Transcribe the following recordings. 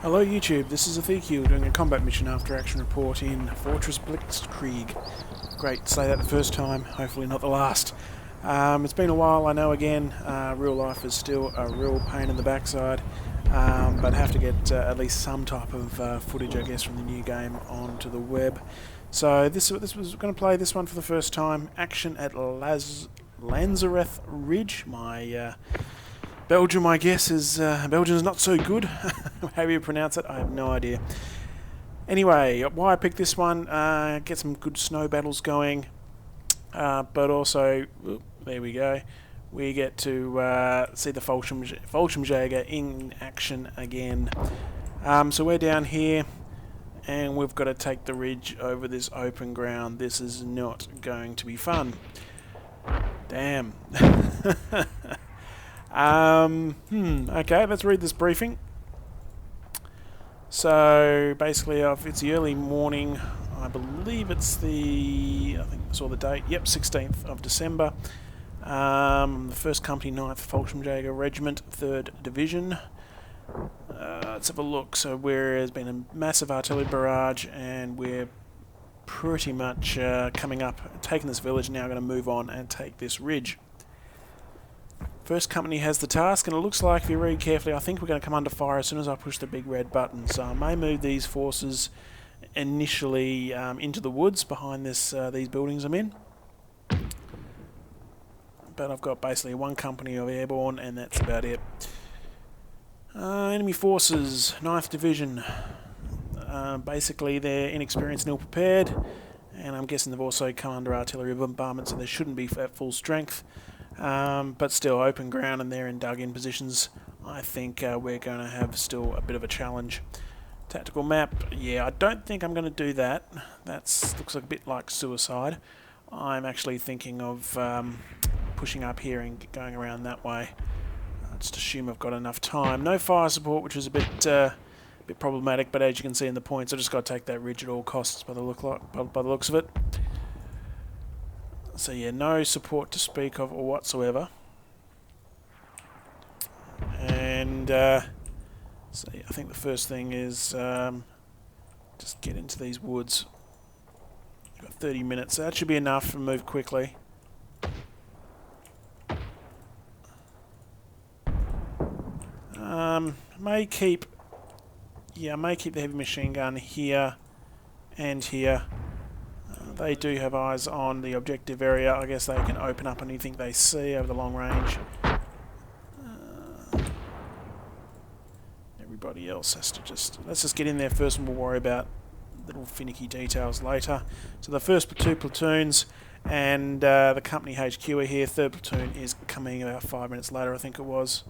Hello YouTube, this is Ezekiel doing a combat mission after action report in Fortress Blitzkrieg. Great to say that the first time, hopefully not the last. It's been a while, I know again, real life is still a real pain in the backside, but have to get at least some type of footage I guess from the new game onto the web. So this was going to play this one for the first time, action at Lanzareth Ridge. My Belgium, I guess, is Belgium's not so good. How you pronounce it, I have no idea. Anyway, why I picked this one, get some good snow battles going, but also, there we go, we get to see the Fallschirmjäger in action again. So we're down here, and we've got to take the ridge over this open ground. This is not going to be fun. Damn. Okay, let's read this briefing. So basically, it's the early morning. I believe it's I think I saw the date. Yep, 16th of December. The 1st Company, 9th Fallschirmjäger Regiment, 3rd Division. Let's have a look. So there's been a massive artillery barrage, and we're pretty much coming up, taking this village now. Going to move on and take this ridge. 1st Company has the task, and it looks like, if you read carefully, I think we're going to come under fire as soon as I push the big red button. So I may move these forces initially into the woods behind these buildings I'm in. But I've got basically 1 company of airborne, and that's about it. Enemy forces, 9th Division. Basically, they're inexperienced and ill-prepared, and I'm guessing they've also come under artillery bombardment, so they shouldn't be at full strength. But still, open ground, and they're in dug-in positions. I think we're going to have still a bit of a challenge. Tactical map, yeah, I don't think I'm going to do that. That looks like a bit like suicide. I'm actually thinking of pushing up here and going around that way. Just assume I've got enough time. No fire support, which is a bit problematic, but as you can see in the points, I've just got to take that ridge at all costs by the looks of it. So yeah, no support to speak of or whatsoever. And so yeah, I think the first thing is just get into these woods. We've got 30 minutes, so that should be enough to move quickly. May keep the heavy machine gun here and here. They do have eyes on the objective area. I guess they can open up anything they see over the long range. Everybody else has to let's just get in there first, and we'll worry about little finicky details later. So the first 2 platoons and the company HQ are here. 3rd platoon is coming about 5 minutes later, I think it was.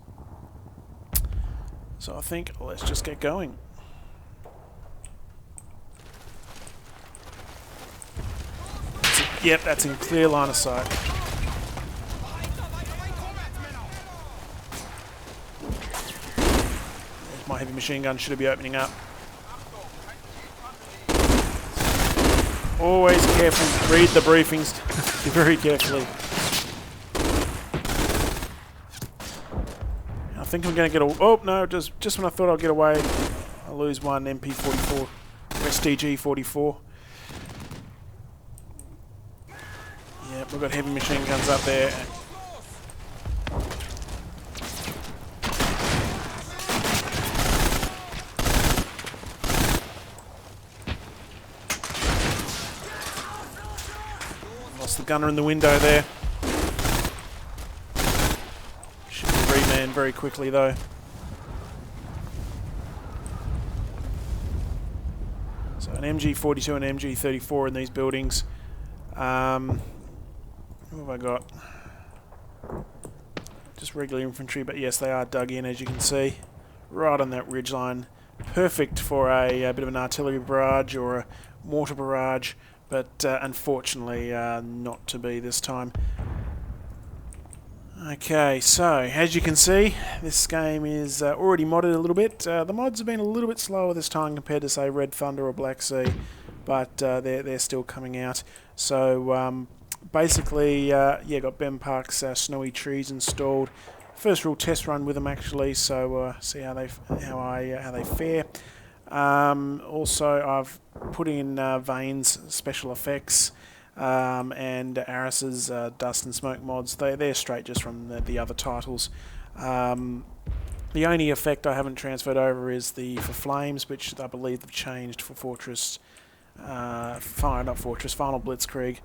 So I think let's just get going. Yep, that's in clear line of sight. There's my heavy machine gun, should be opening up. Always careful, read the briefings very carefully. I think I'm going to get oh no, just when I thought I'd get away, I lose one MP44, STG-44. Yep, we've got heavy machine guns up there. Lost the gunner in the window there. Should be remanned very quickly though. So an MG42 and MG34 in these buildings. What have I got? Just regular infantry, but yes, they are dug in, as you can see, right on that ridge line. Perfect for a bit of an artillery barrage or a mortar barrage, but unfortunately not to be this time. Okay, so as you can see, this game is already modded a little bit. The mods have been a little bit slower this time compared to, say, Red Thunder or Black Sea, but they're still coming out. So basically, yeah, got Ben Park's snowy trees installed. first real test run with them actually, so see how they fare. Also, I've put in Vane's special effects and Aris's dust and smoke mods. They're straight just from the other titles. The only effect I haven't transferred over is for Flames, which I believe they've changed for Final Blitzkrieg.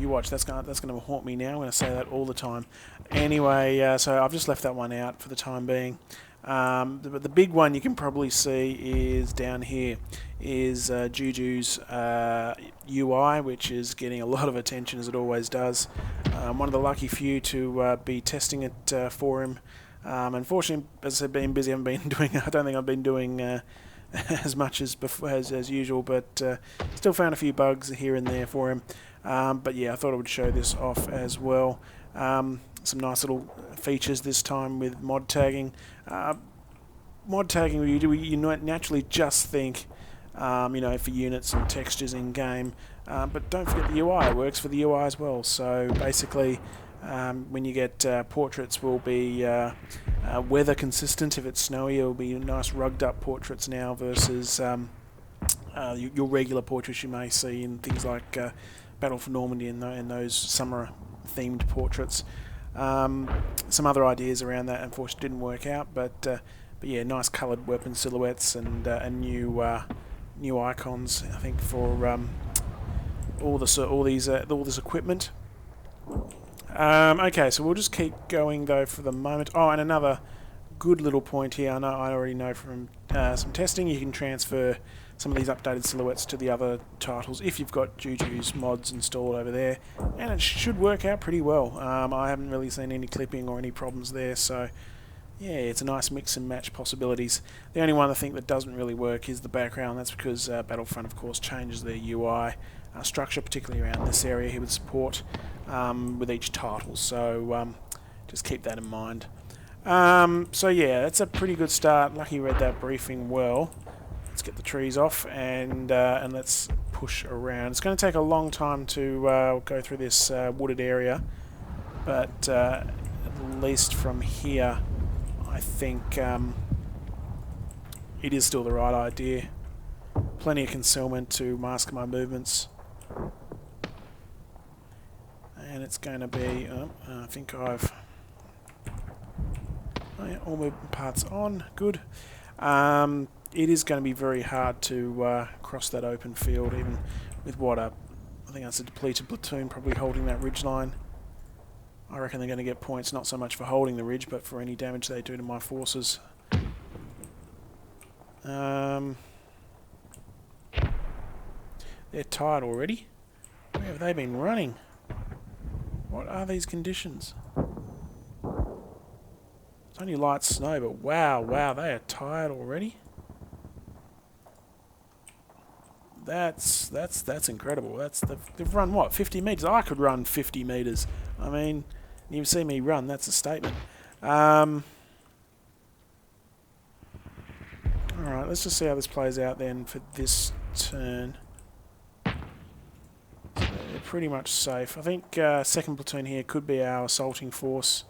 You watch, that's gonna haunt me now. I'm gonna say that all the time. Anyway, so I've just left that one out for the time being. The big one you can probably see is down here, is Juju's UI, which is getting a lot of attention as it always does. I'm one of the lucky few to be testing it for him. Unfortunately, as I said, being busy, I don't think I've been doing as much as usual, but still found a few bugs here and there for him. But yeah, I thought I would show this off as well. Some nice little features this time with mod tagging. Mod tagging, you naturally just think, for units and textures in game, but don't forget the UI. It works for the UI as well. So basically, when you get portraits, will be weather consistent. If it's snowy, it'll be nice rugged up portraits now versus your regular portraits you may see in things like Battle for Normandy and those summer themed portraits. Some other ideas around that unfortunately didn't work out, but yeah, nice coloured weapon silhouettes and new icons, I think, for all this equipment. Okay, so we'll just keep going though for the moment. Oh, and another good little point here. I already know from some testing, you can transfer some of these updated silhouettes to the other titles if you've got Juju's mods installed over there, and it should work out pretty well. I haven't really seen any clipping or any problems there, so yeah, it's a nice mix and match possibilities. The only one I think that doesn't really work is the background. That's because Battlefront, of course, changes their UI structure, particularly around this area he would support with each title, so just keep that in mind. So yeah, that's a pretty good start. Lucky read that briefing well. Let's get the trees off and let's push around. It's going to take a long time to go through this wooded area, but at least from here, I think it is still the right idea. Plenty of concealment to mask my movements. And it's going to be, I think I've... Oh yeah, all movement parts on, good. It is going to be very hard to cross that open field, even with I think that's a depleted platoon probably holding that ridge line. I reckon they're going to get points not so much for holding the ridge, but for any damage they do to my forces. They're tired already. Where have they been running? What are these conditions? It's only light snow, but wow, they are tired already. That's incredible. They've run what, 50 meters? I could run 50 meters. I mean, you see me run. That's a statement. All right, let's just see how this plays out then for this turn. They're pretty much safe. I think second platoon here could be our assaulting force.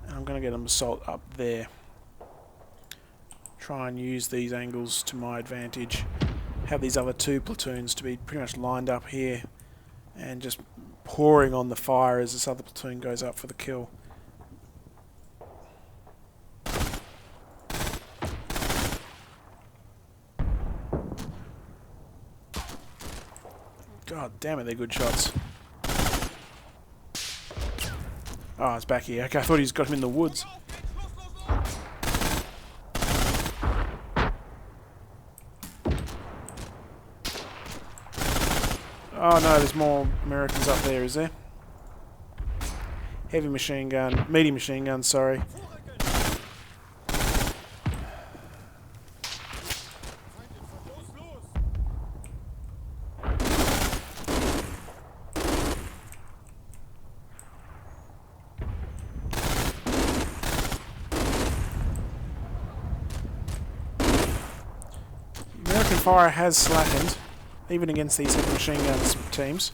I'm going to get them assault up there. Try and use these angles to my advantage. Have these other two platoons to be pretty much lined up here and just pouring on the fire as this other platoon goes up for the kill. God damn it, they're good shots. Oh, it's back here. Okay, I thought he's got him in the woods. Oh no, there's more Americans up there, is there? Heavy machine gun, medium machine gun, sorry. American fire has slackened, even against these heavy machine guns teams.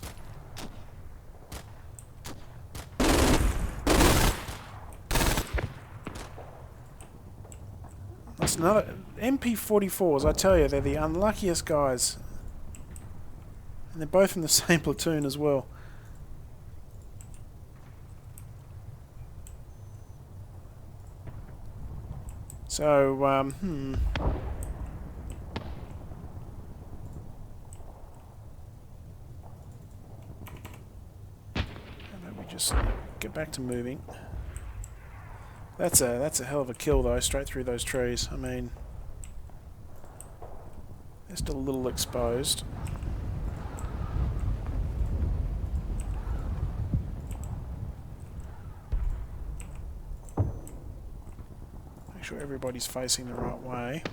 last. Another MP44s, I tell you, they're the unluckiest guys. And they're both in the same platoon as well. So, Maybe just get back to moving. That's a hell of a kill though, straight through those trees. I mean, they're still a little exposed. Make sure everybody's facing the right way.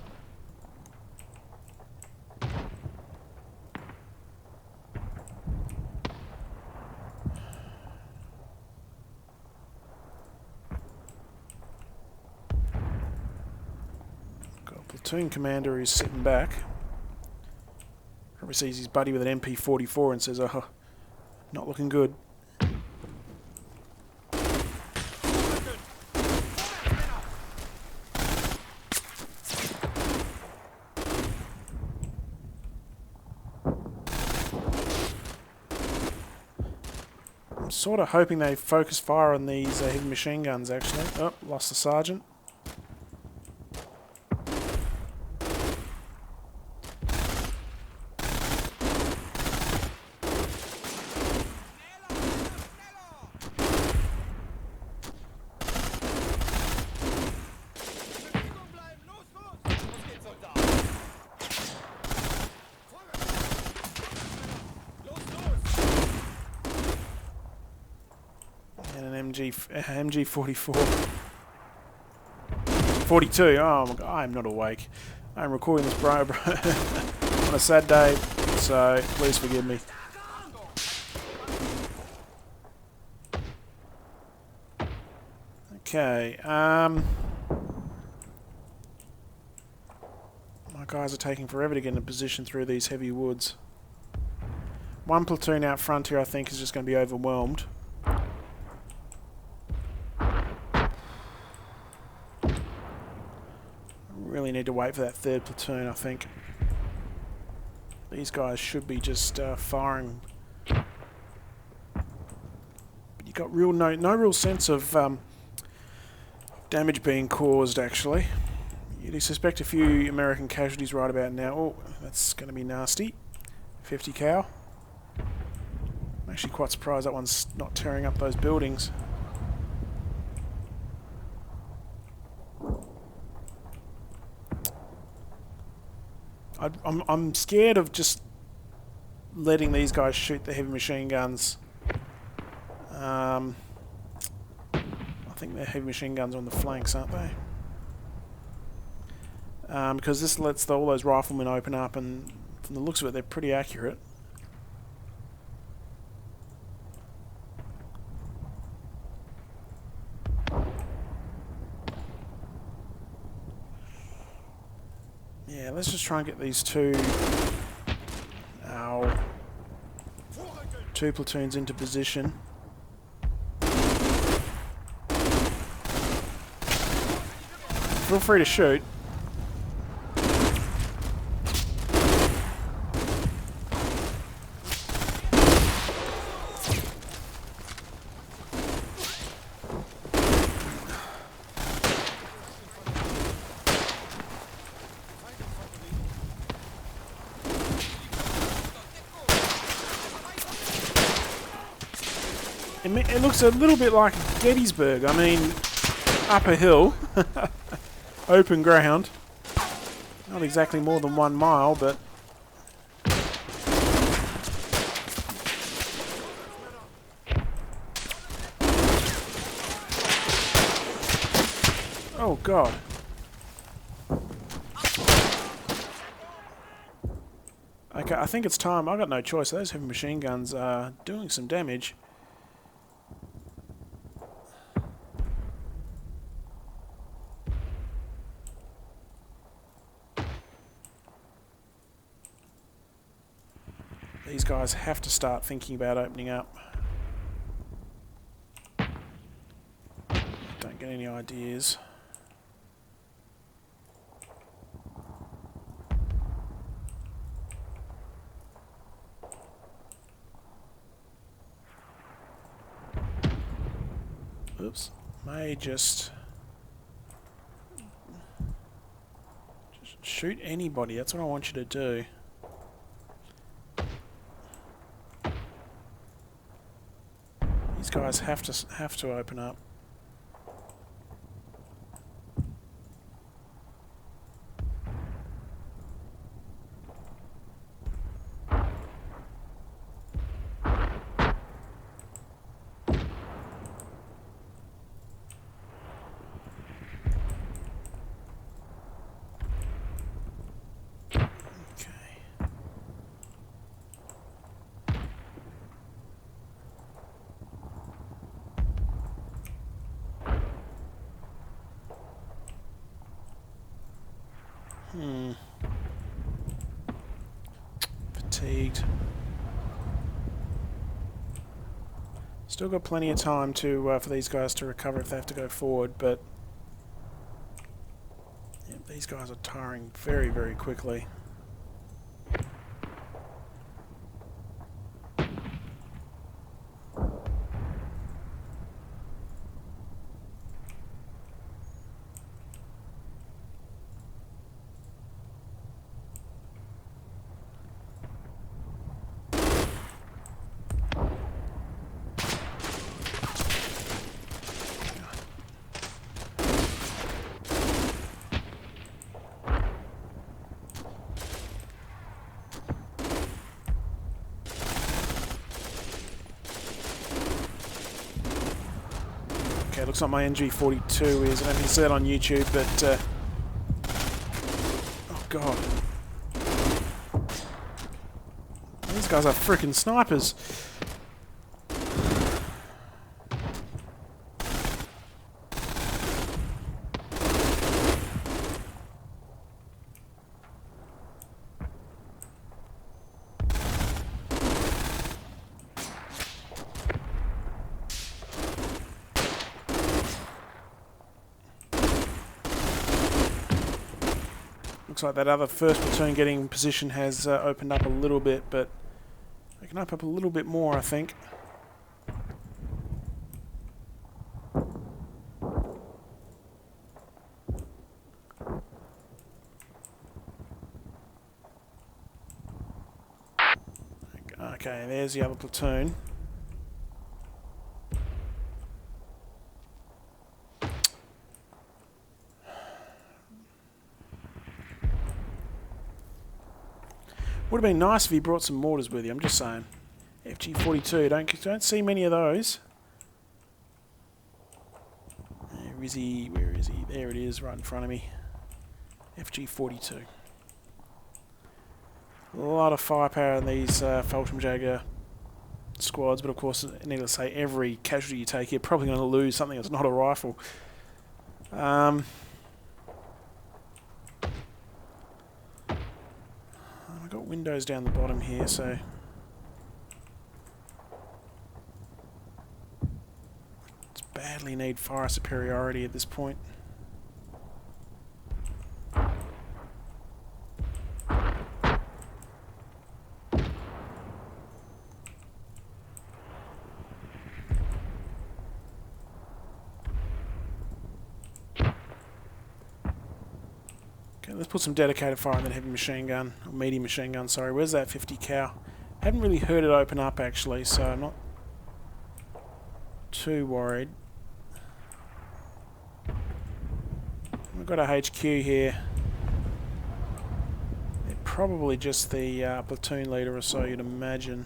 Platoon commander is sitting back. Probably sees his buddy with an MP44 and says, "Oh, not looking good." I'm sort of hoping they focus fire on these heavy machine guns, actually. Oh, lost the sergeant. MG44. 42. Oh my god, I'm not awake. I'm recording this bro on a sad day, so please forgive me. Okay, my guys are taking forever to get in a position through these heavy woods. One platoon out front here I think is just going to be overwhelmed. Really need to wait for that third platoon, I think. These guys should be just firing. But you got no real sense of damage being caused, actually. You'd suspect a few American casualties right about now. Oh, that's going to be nasty. 50 cal. I'm actually quite surprised that one's not tearing up those buildings. I'm scared of just letting these guys shoot the heavy machine guns. I think their heavy machine guns are on the flanks, aren't they? Because this lets all those riflemen open up, and from the looks of it, they're pretty accurate. Yeah, let's just try and get these two platoons into position. Feel free to shoot. It looks a little bit like Gettysburg. I mean, up a hill, open ground. Not exactly more than 1 mile, but... Oh, God. Okay, I think it's time. I've got no choice. Those heavy machine guns are doing some damage. These guys have to start thinking about opening up. Don't get any ideas. may just shoot anybody. That's what I want you to do. These guys have to open up. Fatigued. Still got plenty of time to for these guys to recover if they have to go forward, but yeah, these guys are tiring very, very quickly. Okay, looks like my NG42 is, I don't think you see that on YouTube, but oh god. These guys are freaking snipers. Looks like that other first platoon getting in position has opened up a little bit, but they can open up a little bit more, I think. Okay, there's the other platoon. Would have been nice if he brought some mortars with you, I'm just saying. FG42, don't see many of those. Where is he? Where is he? There it is, right in front of me. FG42. A lot of firepower in these Fallschirmjäger squads, but of course, needless to say, every casualty you take, you're probably going to lose something that's not a rifle. I've got windows down the bottom here, so just badly need fire superiority at this point. Let's put some dedicated fire and then heavy machine gun, or medium machine gun, sorry. Where's that 50 cal? Haven't really heard it open up actually, so I'm not too worried. We've got a HQ here. They're probably just the platoon leader or so, you'd imagine.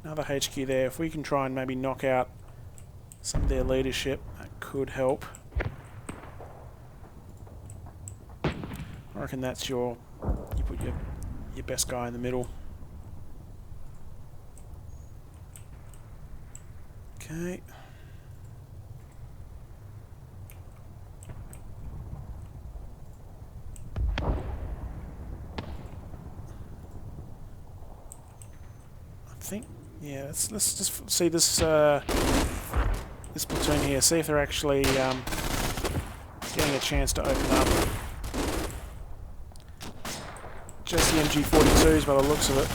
Another HQ there. If we can try and maybe knock out some of their leadership, that could help. I reckon that's you put your best guy in the middle. Okay. I think, yeah, let's just see this this platoon here, see if they're actually getting a chance to open up. Just the MG42s by the looks of it.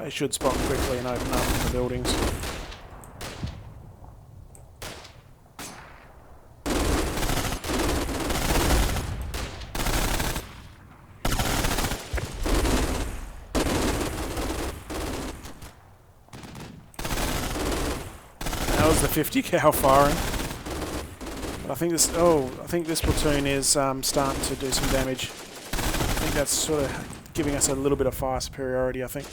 They should spot quickly and open up the buildings. That was the 50 cal firing. But I think this platoon is starting to do some damage. I think that's sort of giving us a little bit of fire superiority, I think.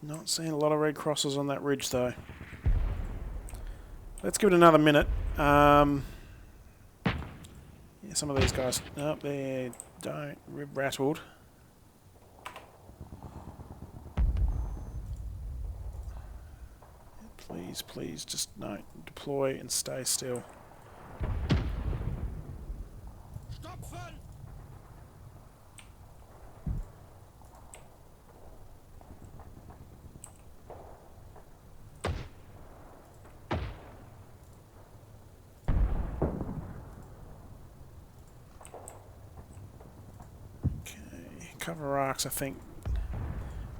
Not seeing a lot of red crosses on that ridge though. Let's give it another minute. Yeah, some of these guys, oh, they don't rib rattled. Please, please, just no, deploy and stay still. Cover arcs, I think,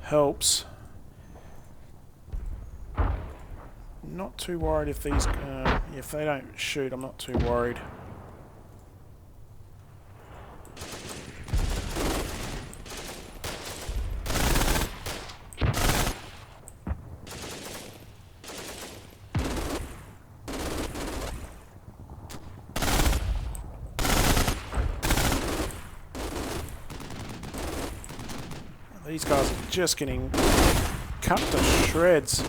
helps. Not too worried if these, if they don't shoot, I'm not too worried. These guys are just getting cut to shreds.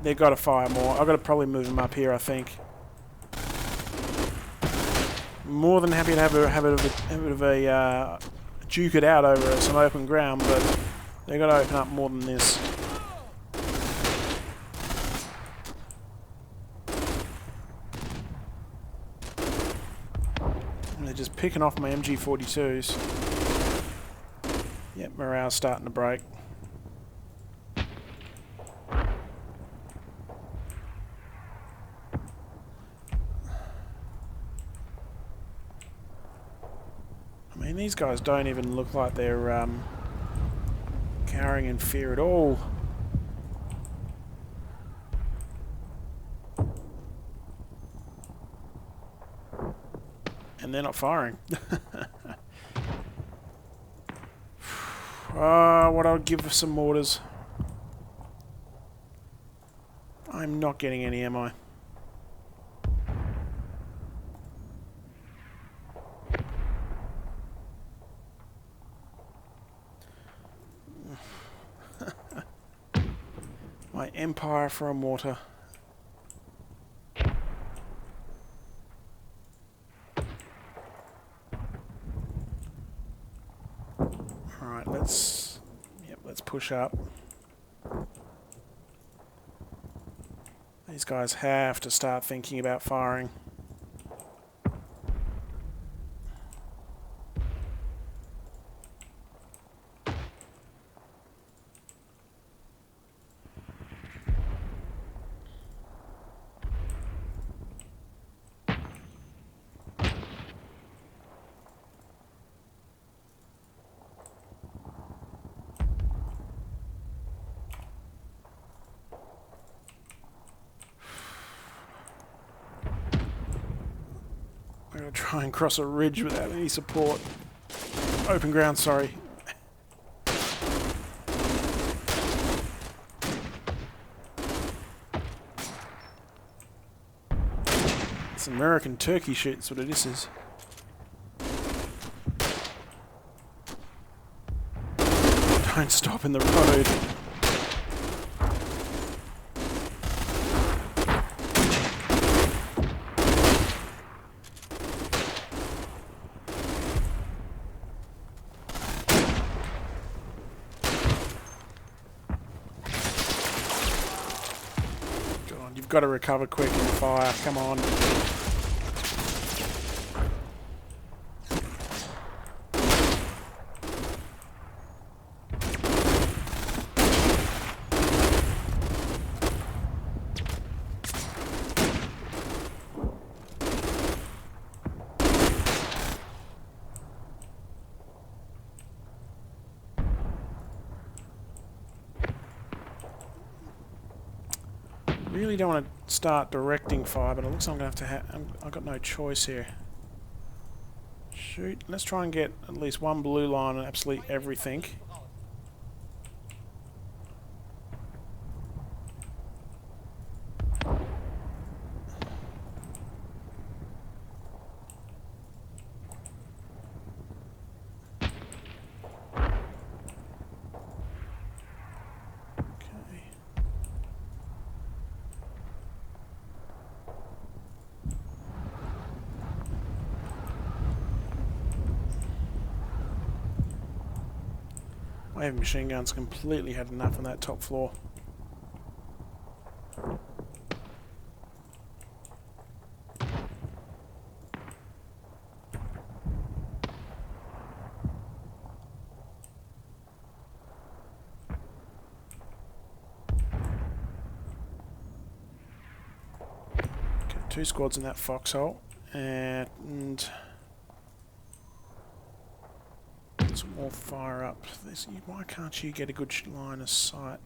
They've got to fire more. I've got to probably move them up here, I think. More than happy to have a bit of a duke it out over some open ground, but they've got to open up more than this. They're just picking off my MG42s. Yep, morale's starting to break. I mean, these guys don't even look like they're cowering in fear at all. And they're not firing. What I'll give for some mortars. I'm not getting any, am I? My Empire for a mortar. Alright, let's push up. These guys have to start thinking about firing. I'm going to try and cross a ridge without any support. Open ground, sorry. It's American turkey shoot, that's what this is. Don't stop in the road. got to recover quick in the fire. Come on. Really don't want to start directing fire, but it looks like I'm going to have to I've got no choice here. Shoot. Let's try and get at least one blue line on absolutely everything. Wave machine guns completely had enough on that top floor. Okay, 2 squads in that foxhole, and some more fire up. Why can't you get a good line of sight?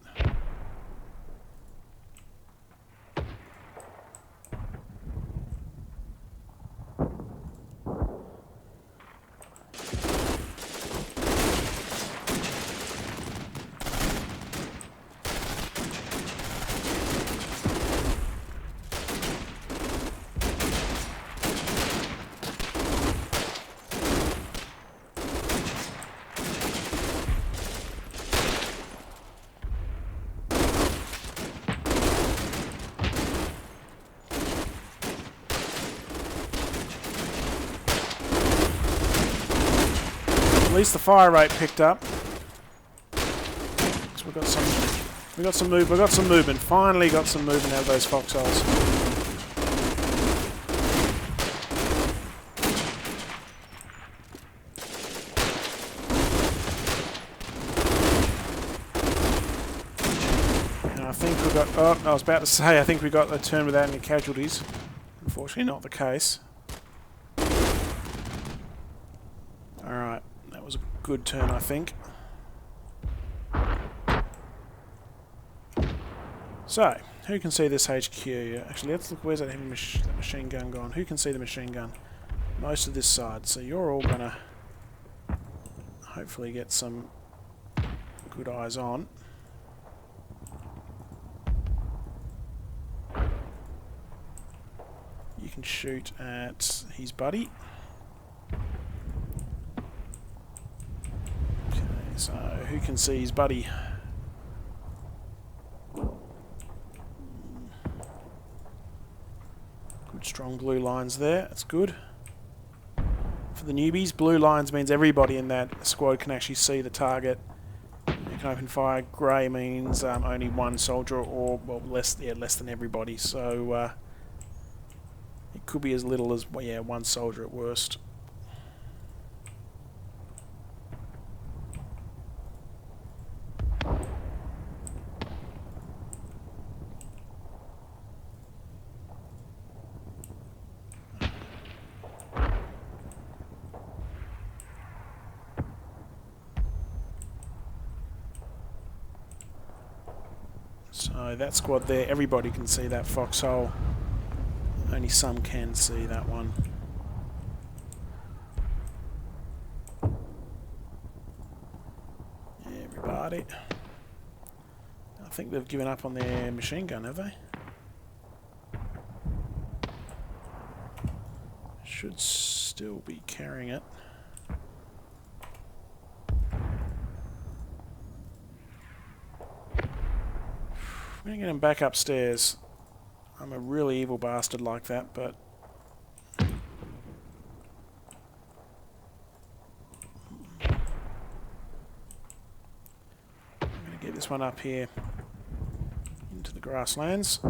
At least the fire rate picked up. So we've got some movement. Finally got some movement out of those foxholes. And I think we got. Oh, I was about to say. I think we got a turn without any casualties. Unfortunately, not the case. All right. That was a good turn, I think. So, who can see this HQ? Actually, let's look. Where's that heavy machine gun gone? Who can see the machine gun? Most of this side. So you're all gonna hopefully get some good eyes on. You can shoot at his buddy. So, who can see his buddy? Good strong blue lines there, that's good. For the newbies, blue lines means everybody in that squad can actually see the target. You can open fire. Grey means only one soldier, or well, less than everybody. So it could be as little as one soldier at worst. So that squad there, everybody can see that foxhole. Only some can see that one. Everybody. I think they've given up on their machine gun, have they? Should still be carrying it. I'm going to get him back upstairs. I'm a really evil bastard like that, but... I'm going to get this one up here into the grasslands.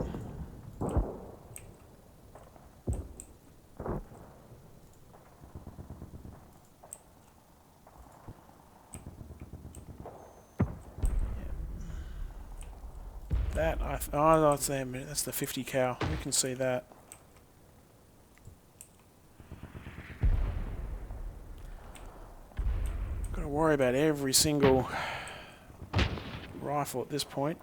That, oh, that's them. That's the 50 cal. You can see that. Got to worry about every single rifle at this point.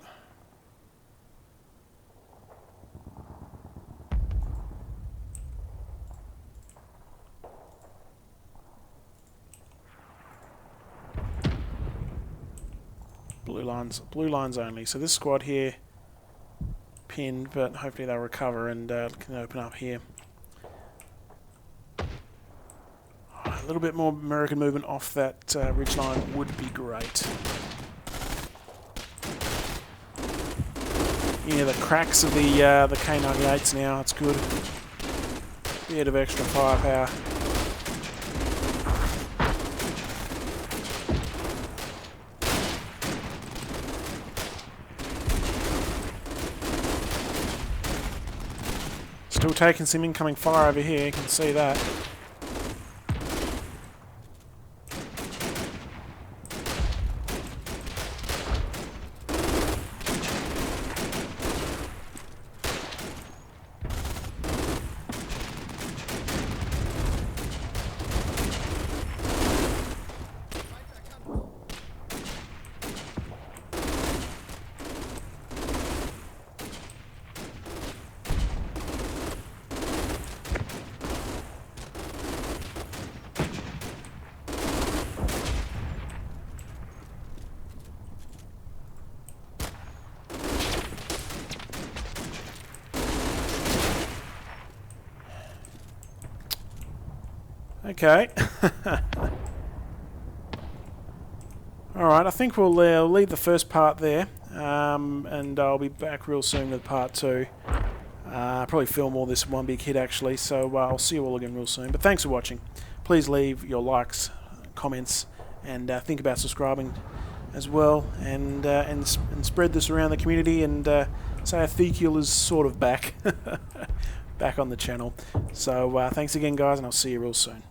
Blue lines only. So this squad here pinned, but hopefully they'll recover and can open up here. A little bit more American movement off that ridge line would be great. Yeah, the cracks of the K98s now. It's good. Bit of extra firepower. Still taking some incoming fire over here, you can see that. Okay. Alright, I think we'll leave the first part there, and I'll be back real soon with part 2. Probably film all this one big hit actually, so I'll see you all again real soon. But thanks for watching. Please leave your likes, comments, and think about subscribing as well, and spread this around the community, and say Ethekiel is sort of back, back on the channel. So thanks again guys, and I'll see you real soon.